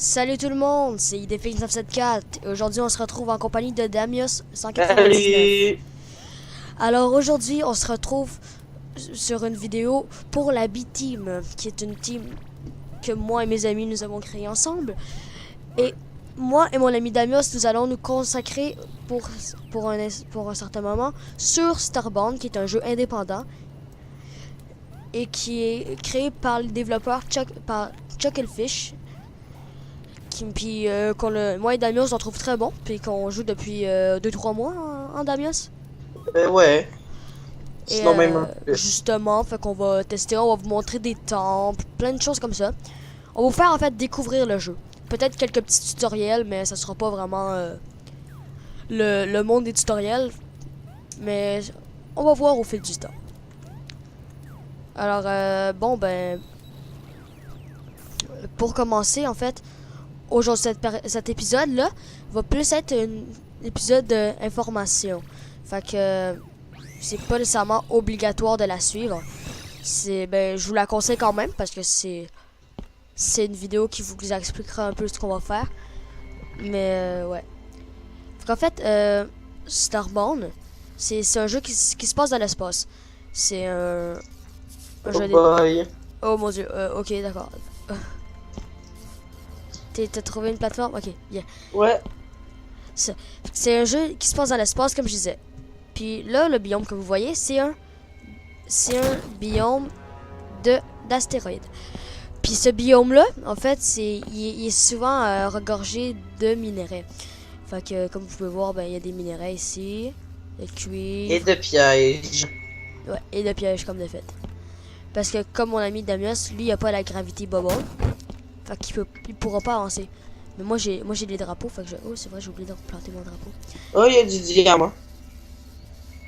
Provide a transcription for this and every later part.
Salut tout le monde, c'est IDFX974 et aujourd'hui on se retrouve en compagnie de Damius199. Salut! Alors aujourd'hui on se retrouve sur une vidéo pour la B-Team, qui est une team que moi et mes amis nous avons créée ensemble. Et moi et mon ami Damius, nous allons nous consacrer pour un certain moment sur Starbound, qui est un jeu indépendant et qui est créé par le développeur Chucklefish. Puis moi et Damius on trouve très bon, puis qu'on joue depuis 2-3 mois en Damius. Ouais. Et Sinon même un peu. justement, fait qu'on va tester, on va vous montrer des temples, plein de choses comme ça. On va vous faire en fait découvrir le jeu. Peut-être quelques petits tutoriels, mais ça sera pas vraiment le monde des tutoriels. Mais on va voir au fil du temps. Alors, bon ben, pour commencer en fait, aujourd'hui cet épisode-là va plus être un épisode d'information. Fait que c'est pas nécessairement obligatoire de la suivre. Je vous la conseille quand même parce que c'est une vidéo qui vous expliquera un peu ce qu'on va faire. Mais ouais. Fait qu'en fait, Starbound, c'est un jeu qui se passe dans l'espace. C'est un jeu Boy. Oh mon dieu, ok, d'accord. T'as trouvé une plateforme? Ok, yeah. Ouais. C'est un jeu qui se passe dans l'espace, comme je disais. Puis là, le biome que vous voyez, c'est un biome d'astéroïdes. Puis ce biome-là, en fait, il est souvent regorgé de minerais. Fait que, comme vous pouvez voir, ben, il y a des minerais ici. Le cuivre. Et de pièges. Ouais, et de pièges, comme de fait. Parce que, comme mon ami Damius, lui, il a pas la gravité bubble. Fait qu'il pourra pas avancer. Mais moi, j'ai des drapeaux. Fait que oh, c'est vrai, j'ai oublié de planter mon drapeau. Oh, il y a du diamant.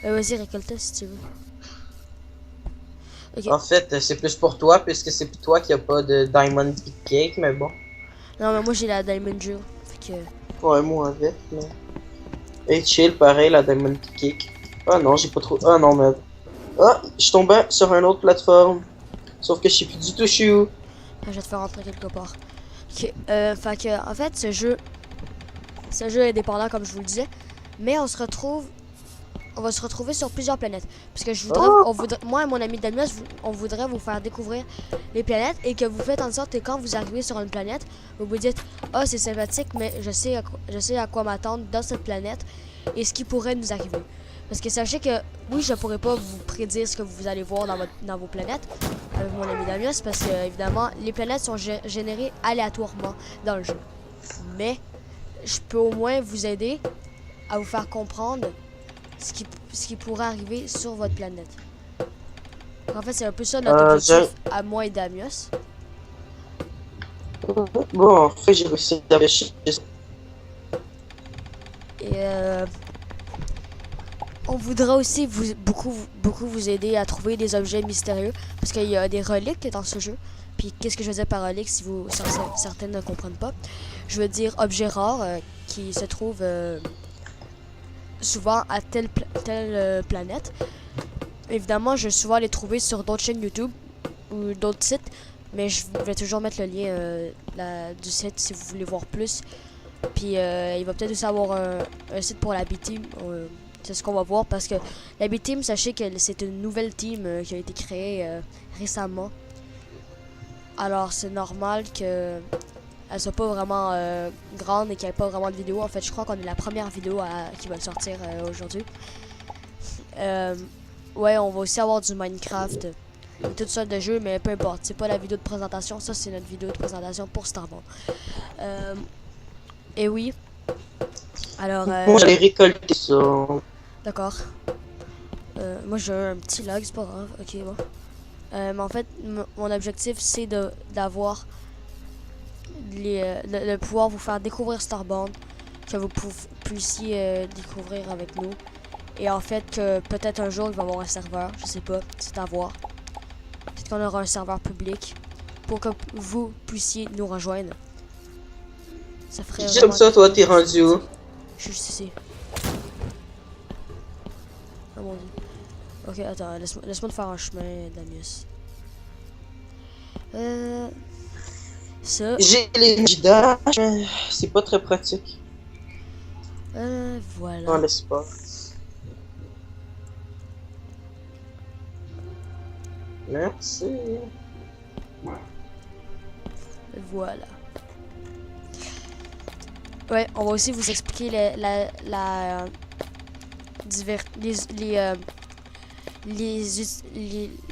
Vas-y, récolte si tu veux. Okay. En fait, c'est plus pour toi, puisque c'est pour toi qui a pas de Diamond Cake, mais bon. Non, mais moi, j'ai la Diamond Jewel. Fait que... Ouais, moi avec, mais... Et chill, pareil, la Diamond Cake. Ah non, j'ai pas trop... Ah non, mais... Ah, je suis tombé sur une autre plateforme. Sauf que je sais plus du tout, je suis où. Je vais te faire rentrer quelque part. Ok, fait que, en fait, ce jeu est indépendant, comme je vous le disais. Mais on va se retrouver sur plusieurs planètes. Parce que moi et mon ami Damius, on voudrait vous faire découvrir les planètes et que vous faites en sorte que quand vous arrivez sur une planète, vous vous dites « Ah, c'est sympathique, mais je sais à quoi m'attendre dans cette planète et ce qui pourrait nous arriver. » Parce que sachez que, oui, je pourrais pas vous prédire ce que vous allez voir dans vos planètes avec mon ami Damius, parce que, évidemment, les planètes sont générées aléatoirement dans le jeu. Mais, je peux au moins vous aider à vous faire comprendre ce qui pourrait arriver sur votre planète. En fait, c'est un peu ça notre objectif à moi et Damius. Bon, en fait, j'ai réussi à réfléchir. Et on voudra aussi beaucoup vous aider à trouver des objets mystérieux, parce qu'il y a des reliques dans ce jeu. Puis qu'est-ce que je veux dire par relique si certaines ne comprennent pas? Je veux dire objets rares qui se trouvent souvent à telle planète. Évidemment, je vais souvent les trouver sur d'autres chaînes YouTube ou d'autres sites, mais je vais toujours mettre le lien du site si vous voulez voir plus. Puis il va peut-être aussi avoir un site pour la B-Team. C'est ce qu'on va voir, parce que la B-Team, sachez que c'est une nouvelle team qui a été créée récemment. Alors c'est normal que elle soit pas vraiment grande et qu'il n'y ait pas vraiment de vidéo. En fait, je crois qu'on est la première vidéo qui va sortir aujourd'hui. Ouais, on va aussi avoir du Minecraft et toutes sortes de jeux, mais peu importe. C'est pas la vidéo de présentation, ça c'est notre vidéo de présentation pour Starbound. Et oui. Alors... Moi, j'allais récolter ça. D'accord. Moi j'ai un petit lag, c'est pas grave. Ok, bon. Mais en fait, mon objectif c'est d'avoir de pouvoir vous faire découvrir Starbound, que vous puissiez découvrir avec nous. Et en fait, que peut-être un jour il va y avoir un serveur, je sais pas, c'est à voir. Peut-être qu'on aura un serveur public pour que vous puissiez nous rejoindre. Ça ferait Juste comme ça, toi, t'es rendu où? Je suis juste ici. Oh mon dieu. Ok, attends, laisse-moi te faire un chemin, Damius. Ça, J'ai les dash, mais c'est pas très pratique dans voilà. l'espace. Merci. Voilà. Ouais, on va aussi vous expliquer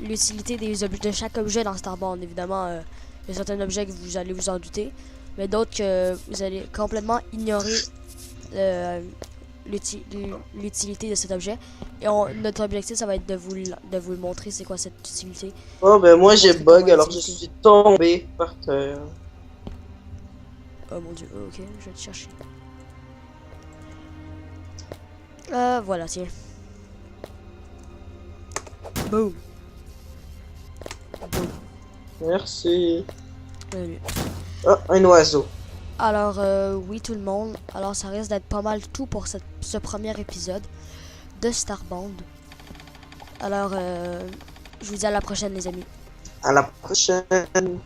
l'utilité des objets, de chaque objet dans Starbound. Évidemment, il y a certains objets que vous allez vous en douter, mais d'autres que vous allez complètement ignorer l'utilité de cet objet. Et notre objectif, ça va être de vous le montrer, c'est quoi cette utilité. Oh ben moi j'ai Montrer comment bug alors je l'utiliser. suis tombé par terre. Oh mon dieu, ok, je vais te chercher. Voilà, tiens. Boom. Boom. Merci. Bienvenue. Ah, un oiseau. Alors, oui, tout le monde. Alors, ça risque d'être pas mal tout pour ce premier épisode de Starbound. Alors, je vous dis à la prochaine, les amis. À la prochaine.